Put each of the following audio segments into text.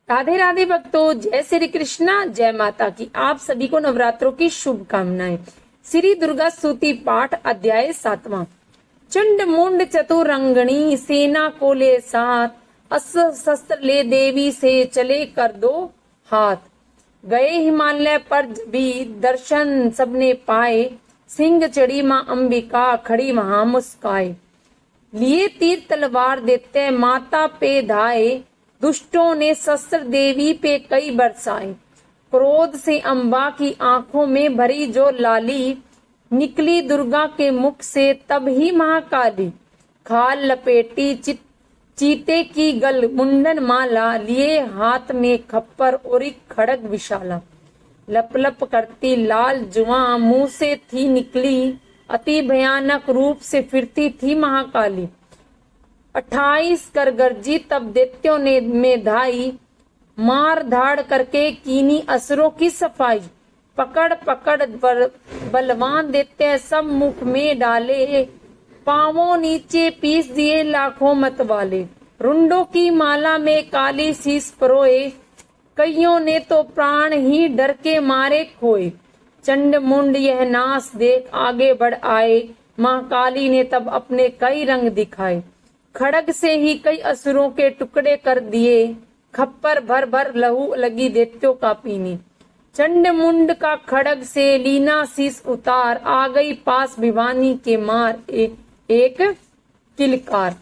राधे राधे भक्तों, जय श्री कृष्णा, जय माता की। आप सभी को नवरात्रों की शुभकामनाएं। श्री दुर्गा स्तुति पाठ अध्याय 7वां। चंड मुंड चतुरंगणी सेना को ले साथ, अस्त्र शस्त्र ले देवी से चले कर दो हाथ। गए हिमालय पर भी दर्शन सबने पाए, सिंह चढ़ी माँ अंबिका खड़ी वहां मुस्काए। लिए तीर तलवार देते माता पे धाए, दुष्टों ने शस्त्र देवी पे कई बरसाए। क्रोध से अम्बा की आंखों में भरी जो लाली, निकली दुर्गा के मुख से तब ही महाकाली। खाल लपेटी चीते की गल मुंडन माला, लिए हाथ में खप्पर और एक खड़ग विशाला। लप लप करती लाल जुआ मुंह से थी निकली, अति भयानक रूप से फिरती थी महाकाली। 28 कर गर्जी तब दैत्यों ने में धाई, मार धाड़ करके कीनी असुरों की सफाई। पकड़ पकड़ बलवान दैत्य सब मुख में डाले, पांवों नीचे पीस दिए लाखों मतवाले। रुंडों की माला में काली शीस परोए, कईयों ने तो प्राण ही डर के मारे खोए। चंड मुंड यह नाश देख आगे बढ़ आए, मां काली ने तब अपने कई रंग दिखाए। खड़ग से ही कई असुरों के टुकड़े कर दिए, खप्पर भर भर लहू लगी दैत्यों का पीने। चंड मुंड का खड़ग से लीना शीस उतार, आ गई पास भिवानी के मार एक किलकार।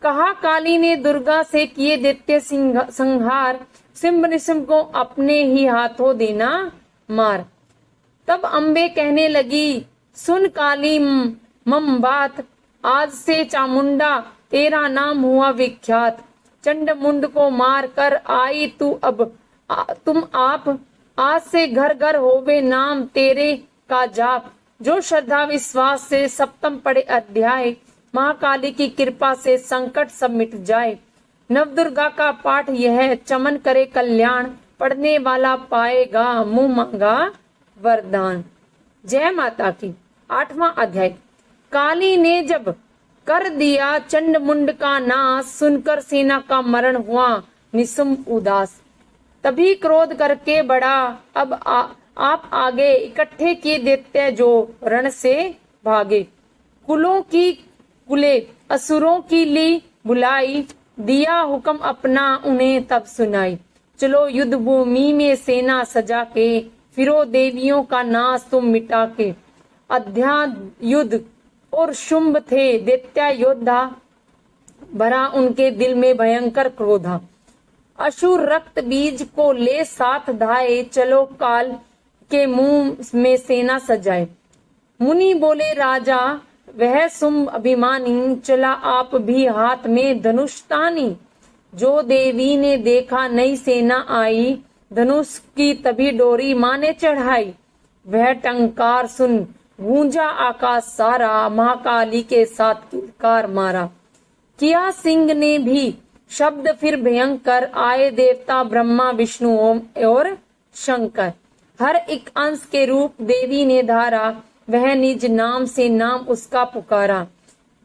कहा काली ने दुर्गा से किए दैत्य संहार, सिंह निसिंह को अपने ही हाथों देना मार। तब अम्बे कहने लगी सुन काली मम बात, आज से चामुंडा तेरा नाम हुआ विख्यात। चंड मुंड को मार कर आई तू अब तुम आप, आज से घर घर होवे नाम तेरे का जाप। जो श्रद्धा विश्वास से सप्तम पढ़े अध्याय, महाकाली की कृपा से संकट सब मिट जाए। नवदुर्गा का पाठ यह चमन करे कल्याण, पढ़ने वाला पाएगा मुंह मांगा वरदान। जय माता की। 8वां अध्याय। काली ने जब कर दिया चंड मुंड का नाश, सुनकर सेना का मरण हुआ निसुम उदास। तभी क्रोध करके बढ़ा अब आप आगे, इकट्ठे किए दैत्य जो रण से भागे। कुलों की कुले असुरों की ली बुलाई, दिया हुक्म अपना उन्हें तब सुनाई। चलो युद्ध भूमि में सेना सजा के, फिरो देवियों का नाश तुम मिटा के। अध्यात्म युद्ध और शुंभ थे दैत्य योद्धा, भरा उनके दिल में भयंकर क्रोधा। असुर रक्त बीज को ले साथ धाए, चलो काल के मुंह में सेना सजाए। मुनि बोले राजा वह शुंभ अभिमानी, चला आप भी हाथ में धनुष तानी। जो देवी ने देखा नई सेना आई, धनुष की तभी डोरी माँ ने चढ़ाई। वह टंकार सुन गूंजा आकाश सारा, महाकाली के साथ किलकार मारा। किया सिंह ने भी शब्द फिर भयंकर, आए देवता ब्रह्मा विष्णु ओम और शंकर। हर एक अंश के रूप देवी ने धारा, वह निज नाम से नाम उसका पुकारा।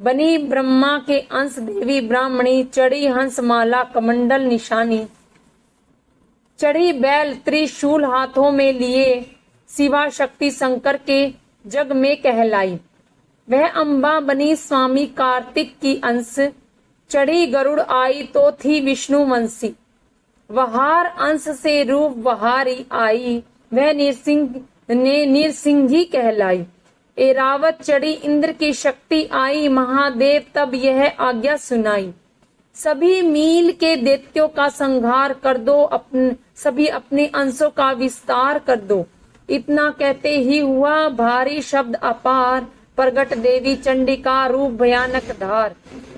बनी ब्रह्मा के अंश देवी ब्राह्मणी, चढ़ी हंस माला कमंडल निशानी। चढ़ी बैल त्रिशूल हाथों में लिए, शिवा शक्ति शंकर के जग में कहलाई। वह अम्बा बनी स्वामी कार्तिक की अंश, चढ़ी गरुड़ आई तो थी विष्णु वंशी। वहार अंश से रूप वहारी आई, वह निरसिंही कहलाई। एरावत चढ़ी इंद्र की शक्ति आई, महादेव तब यह आज्ञा सुनाई। सभी मील के दैत्यों का संहार कर दो, सभी अपने अंशों का विस्तार कर दो। इतना कहते ही हुआ भारी शब्द अपार, प्रगट देवी चंडिका रूप भयानक धार।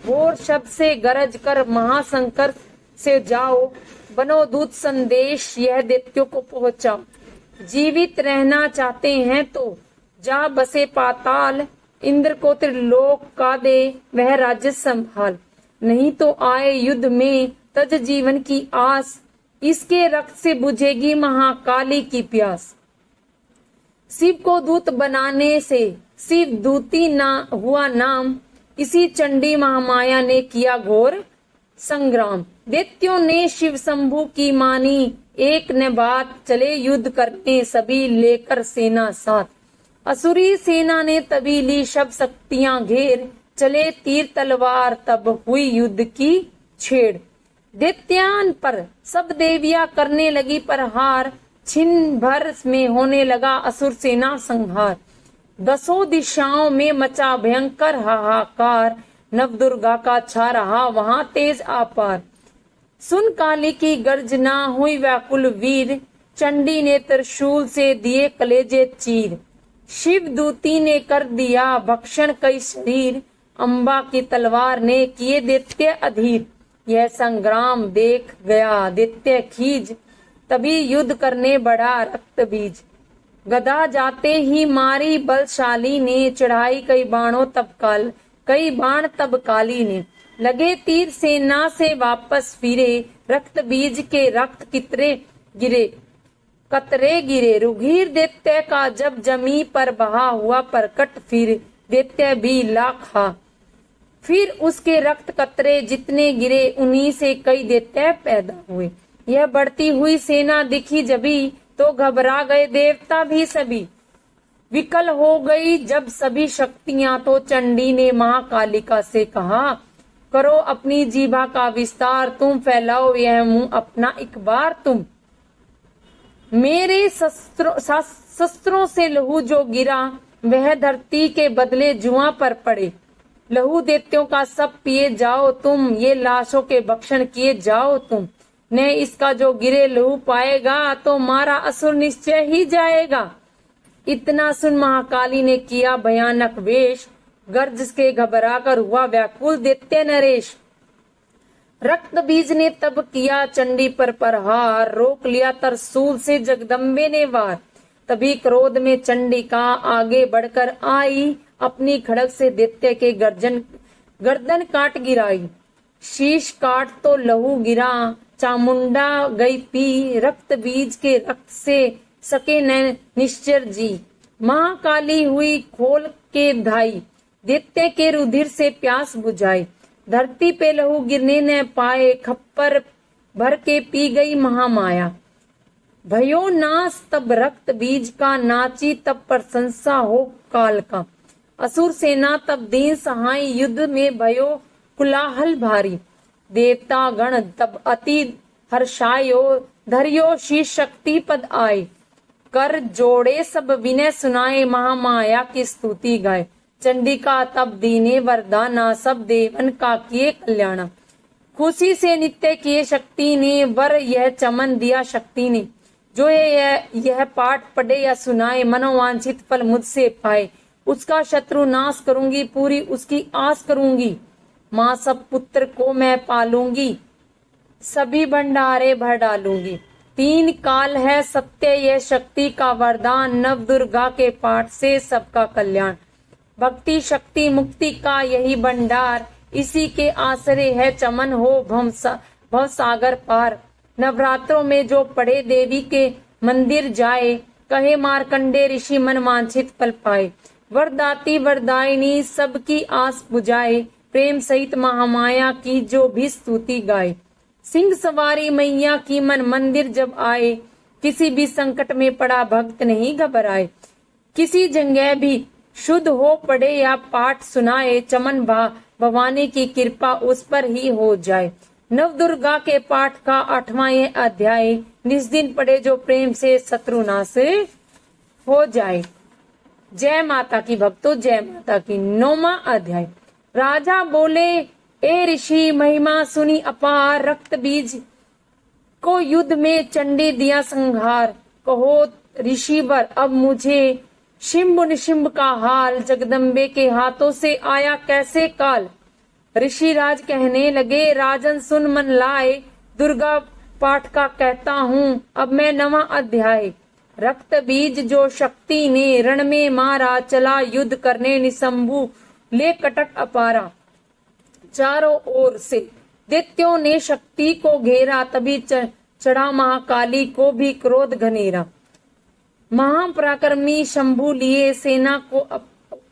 घोर शब्द से गरज कर महाशंकर से जाओ, बनो दूत संदेश यह दैत्यों को पहुंचाओ। जीवित रहना चाहते हैं तो जा बसे पाताल, इंद्र को त्रिलोक का दे वह राज्य संभाल। नहीं तो आए युद्ध में तज जीवन की आस, इसके रक्त से बुझेगी महाकाली की प्यास। शिव को दूत बनाने से शिव दूती ना हुआ नाम, इसी चंडी महामाया ने किया घोर संग्राम। दैत्यों ने शिव शंभू की मानी, एक ने बात, चले युद्ध करने सभी लेकर सेना साथ। असुरी सेना ने तभी ली सब शक्तियां घेर, चले तीर तलवार तब हुई युद्ध की छेड़। दैत्यान पर सब देवियां करने लगी प्रहार, छिन भर में होने लगा असुर सेना संहार। दसों दिशाओं में मचा भयंकर हाहाकार, नवदुर्गा का छा रहा वहां तेज आपार। सुन काली की गर्जना हुई व्याकुल वीर, चंडी ने त्रिशूल से दिए कलेजे चीर। शिव दूती ने कर दिया भक्षण कई शरीर, अम्बा की तलवार ने किए दैत्य अधीर। यह संग्राम देख गया दैत्य खीज, तभी युद्ध करने बढ़ा रक्त बीज। गदा जाते ही मारी बलशाली ने, चढ़ाई कई बाण तब काली ने। लगे तीर सेना से वापस फिरे, रक्त बीज के रक्त कतरे गिरे। रुधिर दैत्य का जब जमी पर बहा हुआ प्रकट, फिर दैत्य भी लाखा। फिर उसके रक्त कतरे जितने गिरे, उन्हीं से कई दैत्य पैदा हुए। यह बढ़ती हुई सेना दिखी जभी, तो घबरा गए देवता भी सभी। विकल हो गई जब सभी शक्तियां, तो चंडी ने महाकालिका से कहा, करो अपनी जीभा का विस्तार, तुम फैलाओ यह मुंह अपना एक बार तुम। मेरे शस्त्रों से लहू जो गिरा, वह धरती के बदले जुआ पर पड़े। लहू दैत्यों का सब पिए जाओ तुम, ये लाशों के भक्षण किए जाओ तुम। न इसका जो गिरे लहू पाएगा, तो मारा असुर निश्चय ही जाएगा। इतना सुन महाकाली ने किया भयानक वेश, गर्ज के घबरा कर हुआ व्याकुल दैत्य नरेश। रक्त बीज ने तब किया चंडी पर प्रहार, रोक लिया त्रिशूल से जगदम्बे ने वार। तभी क्रोध में चंडिका आगे बढ़कर आई, अपनी खड़ग से दैत्य के गर्दन काट गिराई। शीश काट तो लहू गिरा, चामुंडा गई पी, रक्त बीज के रक्त से सके न निश्चर जी। महाकाली हुई खोल के धाई, दैत्य के रुधिर से प्यास बुझाई। धरती पे लहू गिरने न पाए, खप्पर भर के पी गई महामाया। भयो नाश तब रक्त बीज का, नाची तब प्रशंसा हो काल का। असुर सेना तब दीन सहाय, युद्ध में भयो कुलाहल भारी। देवता गण तब अति हर्षायो, धरियो शीश शक्ति पद आए। कर जोड़े सब विनय सुनाए, महामाया की स्तुति गाए। चंडिका तब दीने वरदाना, सब देवन का किए कल्याण। खुशी से नित्य किए शक्ति ने, वर यह चमन दिया शक्ति ने। जो यह पाठ पढ़े या सुनाए, मनोवांछित फल मुझसे पाए। उसका शत्रु नाश करूंगी, पूरी उसकी आस करूंगी। माँ सब पुत्र को मैं पालूंगी, सभी भंडारे भर डालूंगी। 3 काल है सत्य यह शक्ति का वरदान, नव दुर्गा के पाठ से सबका कल्याण। भक्ति शक्ति मुक्ति का यही भंडार, इसी के आसरे है चमन हो भव सागर पार। नवरात्रों में जो पढ़े देवी के मंदिर जाए, कहे मार्कंडे ऋषि मन वांछित फल पाए। वरदाती वरदायिनी सबकी आस बुझाए, प्रेम सहित महामाया की जो भी स्तुति गाए। सिंह सवारी मैया की मन मंदिर जब आए, किसी भी संकट में पड़ा भक्त नहीं घबराए। किसी जगह भी शुद्ध हो पड़े या पाठ सुनाए, चमन भवानी की कृपा उस पर ही हो जाए। नव दुर्गा के पाठ का 8वां यह अध्याय, जिस दिन पढ़े जो प्रेम से शत्रुनाश हो जाए। जय माता की भक्तों, जय माता की। 9वां अध्याय। राजा बोले, ए ऋषि महिमा सुनी अपार, रक्त बीज को युद्ध में चंडी दिया संहार। कहो ऋषिवर अब मुझे शिंब निशिंब का हाल, जगदम्बे के हाथों से आया कैसे काल। ऋषिराज कहने लगे, राजन सुन मन लाए, दुर्गा पाठ का कहता हूँ अब मैं 9वां अध्याय। रक्त बीज जो शक्ति ने रण में मारा, चला युद्ध करने निशंभु ले कटक अपारा। चारों ओर से दैत्यों ने शक्ति को घेरा, तभी चढ़ा महाकाली को भी क्रोध घनेरा। महापराक्रमी शंभु लिए सेना को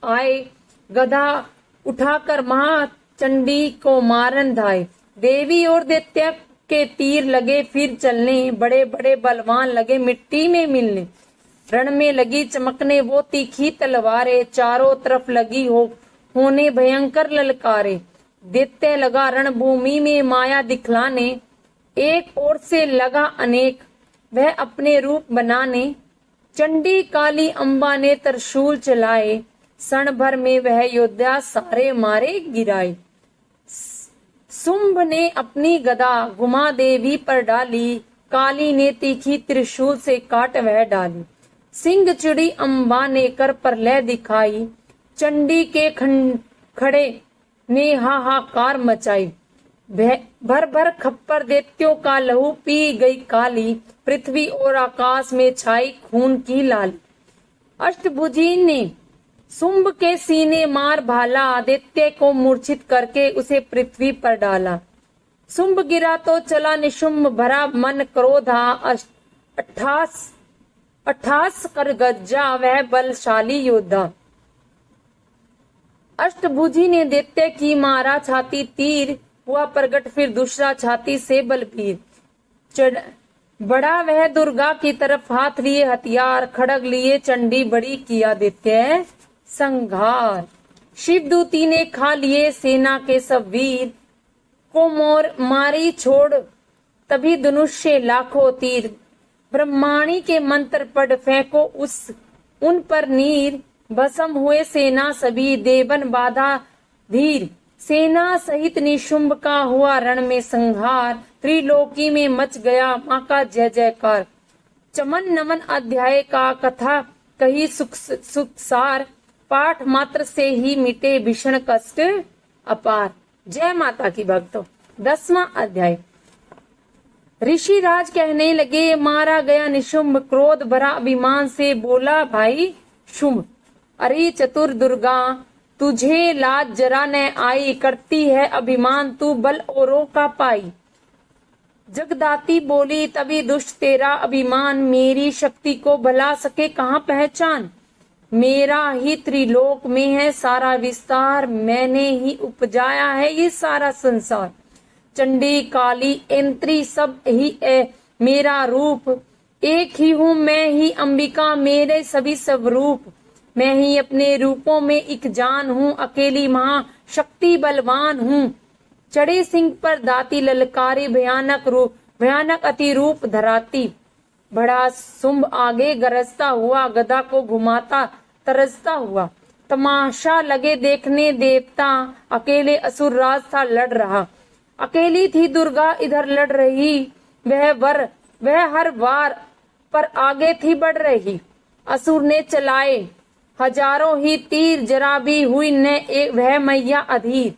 आए, गदा उठाकर महाचंडी को मारन धाए। देवी और दैत्य के तीर लगे फिर चलने, बड़े बड़े बलवान लगे मिट्टी में मिलने। रण में लगी चमकने वो तीखी तलवारें, चारों तरफ लगी होने भयंकर ललकारे। दैत्य लगा रणभूमि में माया दिखलाने, एक ओर से लगा अनेक वह अपने रूप बनाने। चंडी काली अम्बा ने त्रिशूल चलाए, क्षण भर में वह योद्धा सारे मारे गिराए। शुंभ ने अपनी गदा गुमा देवी पर डाली, काली ने तीखी त्रिशूल से काट वह डाली। सिंह चिड़ी अम्बा ने कर प्रलय दिखाई, चंडी के खड़े ने हाहाकार मचाई। भर भर खप्पर दैत्यों का लहू पी गई काली, पृथ्वी और आकाश में छाई खून की लाली। अष्टभुजी ने शुंभ के सीने मार भाला, दैत्य को मूर्छित करके उसे पृथ्वी पर डाला। शुंभ गिरा तो चला निशुंभ, भरा मन क्रोधा, अट्ठास कर गज्जा वह बलशाली योद्धा। अष्टभुजी ने दैत्य की मारा छाती तीर, हुआ प्रगट फिर दूसरा छाती से बलबीर। बड़ा वह दुर्गा की तरफ हाथ लिए हथियार, खड़ग लिए चंडी बड़ी किया दैत्य संघार। शिवदूती ने खा लिए सेना के सब वीर, को मोर मारी छोड़ तभी धनुष्य लाखों तीर। ब्रह्माणी के मंत्र पढ़ फेंको उन पर नीर, भस्म हुए सेना सभी देवन बाधा धीर। सेना सहित निशुंभ का हुआ रण में संहार, त्रिलोकी में मच गया माँ का जय जयकार। चमन नमन अध्याय का कथा कही सुखसार, पाठ मात्र से ही मिटे भीषण कष्ट अपार। जय माता की भक्तों। 10वां अध्याय। ऋषिराज कहने लगे, मारा गया निशुंभ, क्रोध भरा अभिमान से बोला भाई शुंभ। अरे चतुर दुर्गा, तुझे लाज जरा न आई, करती है अभिमान तू बल औरों का पाई। जगदाती बोली तभी दुष्ट तेरा अभिमान, मेरी शक्ति को भला सके कहाँ पहचान। मेरा ही त्रिलोक में है सारा विस्तार, मैंने ही उपजाया है ये सारा संसार। चंडी काली इंद्री सब ही है मेरा रूप, एक ही हूँ मैं ही अंबिका मेरे सभी स्वरूप। मैं ही अपने रूपों में एक जान हूँ, अकेली महाशक्ति बलवान हूँ। चढ़े सिंह पर दाती ललकारी, भयानक अति रूप धराती। बड़ा शुंभ आगे गरजता हुआ, गदा को घुमाता तरसता हुआ। तमाशा लगे देखने देवता, अकेले असुर राज था लड़ रहा। अकेली थी दुर्गा इधर लड़ रही, वह हर वार पर आगे थी बढ़ रही। असुर ने चलाए हजारों ही तीर, जरा भी हुई न वह मैया अधीर।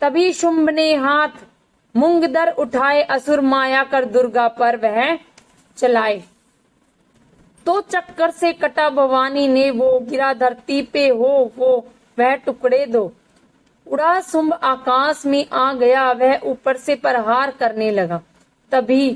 तभी शुंभ ने हाथ मूंगदर उठाए, असुर माया कर दुर्गा पर वह चलाए। तो चक्कर से कटा भवानी ने वो, गिरा धरती पे हो वो वह टुकड़े दो। उड़ा शुंभ आकाश में आ गया, वह ऊपर से प्रहार करने लगा। तभी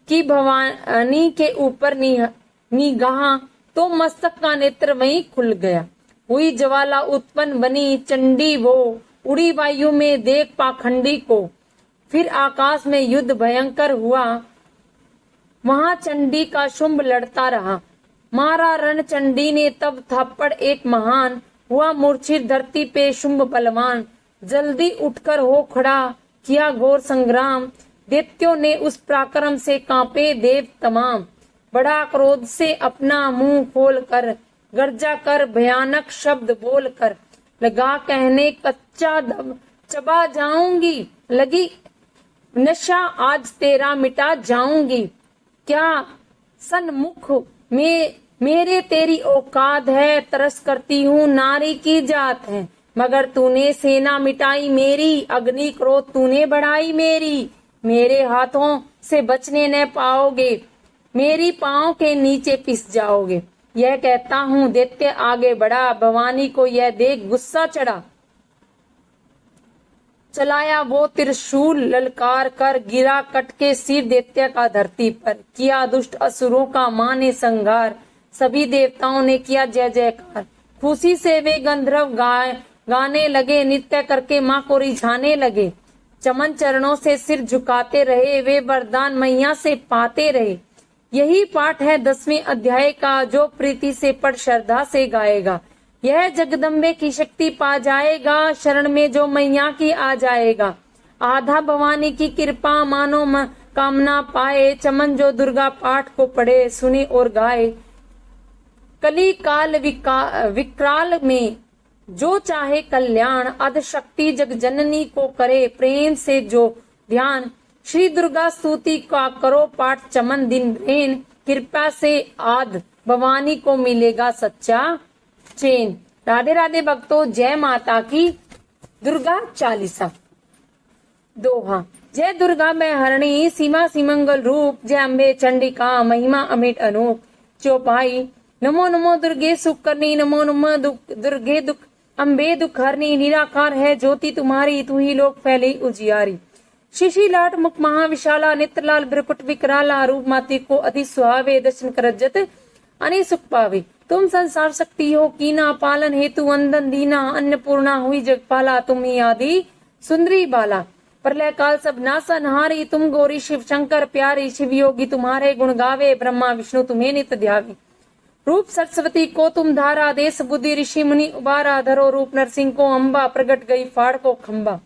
की भवानी के ऊपर निगाह, तो मस्तक का नेत्र वहीं खुल गया। हुई ज्वाला उत्पन्न बनी चंडी वो, उड़ी वायु में देख पाखंडी को। फिर आकाश में युद्ध भयंकर हुआ, वहां चंडी का शुंभ लड़ता रहा। मारा रण चंडी ने तब थप्पड़ एक महान, हुआ मूर्छित धरती पे शुंभ बलवान। जल्दी उठकर हो खड़ा किया घोर संग्राम, दैत्यों ने उस पराक्रम से कांपे देव तमाम। बड़ा क्रोध से अपना मुंह खोल कर, गर्जा कर भयानक शब्द बोल कर, लगा कहने कच्चा दब चबा जाऊंगी, लगी नशा आज तेरा मिटा जाऊंगी। क्या सन्मुख में मेरे तेरी औकात है, तरस करती हूँ नारी की जात है। मगर तूने सेना मिटाई मेरी, अग्नि क्रोध तूने बढ़ाई मेरी। मेरे हाथों से बचने न पाओगे, मेरी पाँव के नीचे पिस जाओगे। यह कहता हूँ दैत्य आगे बढ़ा, भवानी को यह देख गुस्सा चढ़ा। चलाया वो त्रिशूल ललकार कर, गिरा कट के सिर दैत्य का धरती पर। किया दुष्ट असुरों का माँ ने संहार, सभी देवताओं ने किया जय जयकार। खुशी से वे गंधर्व गाने लगे, नृत्य करके माँ को रिझाने लगे। चमन चरणों से सिर झुकाते रहे, वे वरदान मैया से पाते रहे। यही पाठ है 10वें अध्याय का, जो प्रीति से पढ़ श्रद्धा से गाएगा यह जगदम्बे की शक्ति पा जाएगा। शरण में जो मैया की आ जाएगा, आधा भवानी की कृपा मानो कामना पाए। चमन जो दुर्गा पाठ को पढ़े, सुने और गाए, कली काल विकराल में जो चाहे कल्याण। अध शक्ति जग जननी को करे प्रेम से जो ध्यान। श्री दुर्गा स्तुति का करो पाठ चमन दिन रेन, कृपा से आद भवानी को मिलेगा सच्चा चैन। राधे राधे भक्तों, जय माता की। दुर्गा चालीसा। दोहा। जय दुर्गा मैं हरणी, सीमा सिमंगल रूप। जय अम्बे चंडिका, महिमा अमिट अनूप। चौपाई। नमो नमो दुर्गे सुख करनी, नमो नमो दुर्गे दुख अम्बे दुख हरनी। निराकार है ज्योति तुम्हारी, तू ही लोक फैली उजियारी। शिशी लाट मुख महाविशाला, नेत्रलाल ब्रकुट विकराला। रूप माती को अति सुहावे, दर्शन करजत अनि सुख पावे। तुम संसार शक्ति हो कीना, पालन हेतु वंदन दीना। अन्नपूर्णा हुई जगपाला, तुम ही आदि सुंदरी बाला। प्रलय काल सब नासनहारी, तुम गौरी शिव शंकर प्यारी। शिव योगी तुम्हारे गुण गावे, ब्रह्मा विष्णु तुम्हें नित ध्यावे। रूप सरस्वती को तुम धारा, देश बुद्धि ऋषि मुनि उबारा। धरो रूप नरसिंह को अम्बा, प्रगट गई फाड़ को खम्बा।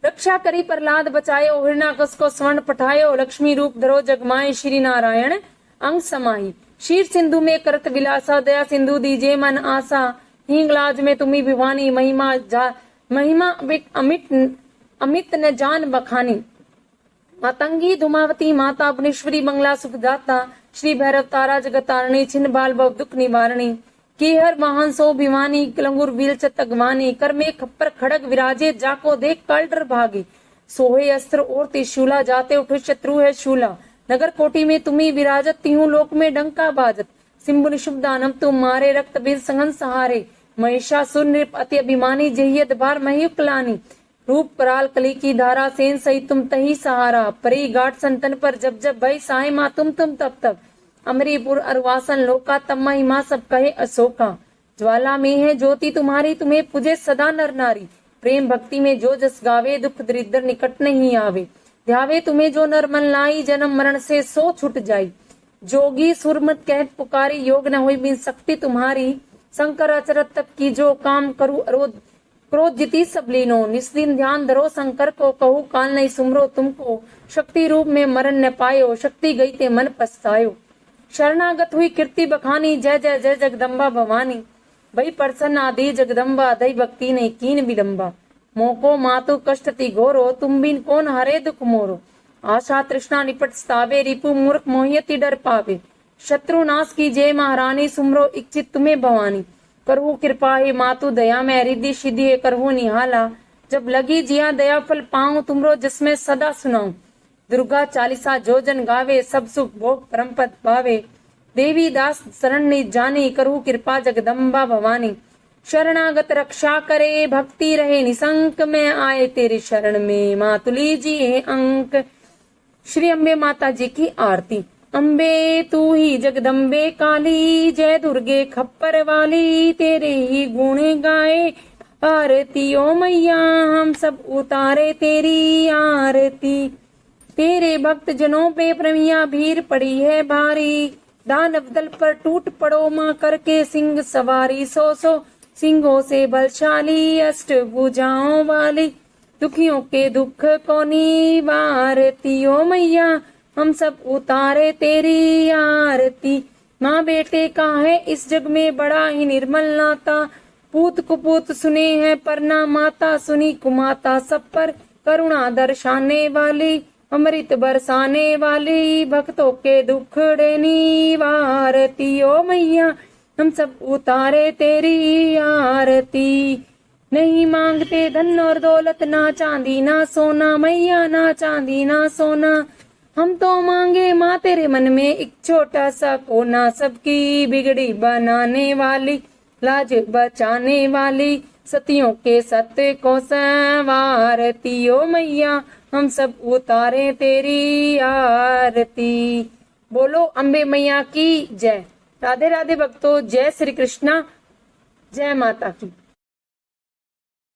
रक्षा करी प्रहलाद बचायो, हिरण्याकश को स्वर्ण पठायो। लक्ष्मी रूप धरो जगमाए, श्री नारायण अंग समाही। शीर सिंधु में करत विलासा, दया सिंधु दीजे मन आशा। हिंगलाज में तुम्ही भिवानी, महिमा अमित न जान बखानी। मातंगी धुमावती माता, भुवनेश्वरी मंगला सुखदाता। श्री भैरव तारा जगतारणी, छिन्न बाल भव दुख निवारणी। केहर वाहन सो भिवानी, लंगुर वील चतगवानी। कर में खप्पर खड़ग विराजे, जाको देख काल डर भागे। सोहे अस्त्र और त्रिशूला, जाते उठे शत्रु है शूला। नगर कोटि में तुम्ही विराजत, तीहूं लोक में डंका बाजत। सिंबु निशुभ दानव तुम मारे, रक्त बीर संगन सहारे। महिषासुर नृप अति अभिमानी, जहियत भार महीयुक्लानी। रूप कराल कली की धारा, सेन सही तुम तही सहारा। परी गाट संतन पर जब जब भई, साहे माँ तुम तब तब। अमरीपुर अरवासन लोका, तब महिमा सब कहे अशोका। ज्वाला में है ज्योति तुम्हारी, तुम्हें पूजे सदा नर नारी। प्रेम भक्ति में जो जस गावे, दुख दरिद्र निकट नहीं आवे। ध्यावे तुम्हें जो नर मन लाई, जन्म मरण से सो छुट जाई। जोगी सुरमत कहत पुकारी, योग न हुई बिन शक्ति तुम्हारी। शंकर अचरत तप की जो काम करू अरोध, क्रोध जिती सब लीनो। निस्दिन ध्यान धरो शंकर को, कहू काल नहीं सुमरो तुमको। शक्ति रूप में मरण न पायो, शक्ति गई ते मन पछतायो। शरणागत हुई कीर्ति बखानी, जय जय जय जगदम्बा भवानी। भई प्रसन्न आदि जगदम्बा, दई भक्ति नहीं कीन विलंबा। मोको मातु कष्ट ति घोरो, तुम बिन कौन हरे दुख मोरो। आशा तृष्णा निपट सतावे, रिपु मूर्ख मोहियति डर पावे। शत्रु नाश की जय महारानी, सुमरो इच्छित तुम्हें भवानी। करहु कृपा हे मातु दया में, रिद्धि सिद्धि है करहु निहाला। जब लगी जिया दया फल पाऊं, तुमरो जिसमें सदा सुनाऊं। दुर्गा चालीसा जो जन गावे, सब सुख भोग परम पद पावे। देवी दास शरण नि जानी, करहु कृपा जगदम्बा भवानी। शरणागत रक्षा करे, भक्ति रहे निसंक। में आए तेरे शरण में, मातुली जी है अंक। श्री अम्बे माता जी की आरती। अम्बे तू ही जगदम्बे काली, जय दुर्गे खप्पर वाली। तेरे ही गुण गाए आरती ओ मैया, हम सब उतारे तेरी आरती। तेरे भक्त जनों पे प्रमिया भीड़ पड़ी है भारी। दानव दल पर टूट पड़ो माँ, करके सिंह सवारी। सो सिंहों से बलशाली, अष्ट भुजाओं वाली। दुखियों के दुख को निवारती ओ मैया, हम सब उतारे तेरी आरती। माँ बेटे का है इस जग में बड़ा ही निर्मल नाता। पूत कुपूत सुने हैं पर ना माता, सुनी कुमाता। सब पर करुणा दर्शाने वाली, अमृत बरसाने वाली। भक्तों के दुख निवारती ओ मैया, हम सब उतारे तेरी आरती। नहीं मांगते धन और दौलत, ना चांदी ना सोना मैया, ना चांदी ना सोना। हम तो मांगे माँ तेरे मन में एक छोटा सा कोना। सबकी बिगड़ी बनाने वाली, लाज बचाने वाली। सतियों के सत्य को संवारती ओ मैया, हम सब उतारे तेरी आरती। बोलो अम्बे मैया की जय। राधे राधे भक्तों, जय श्री कृष्णा, जय माता की।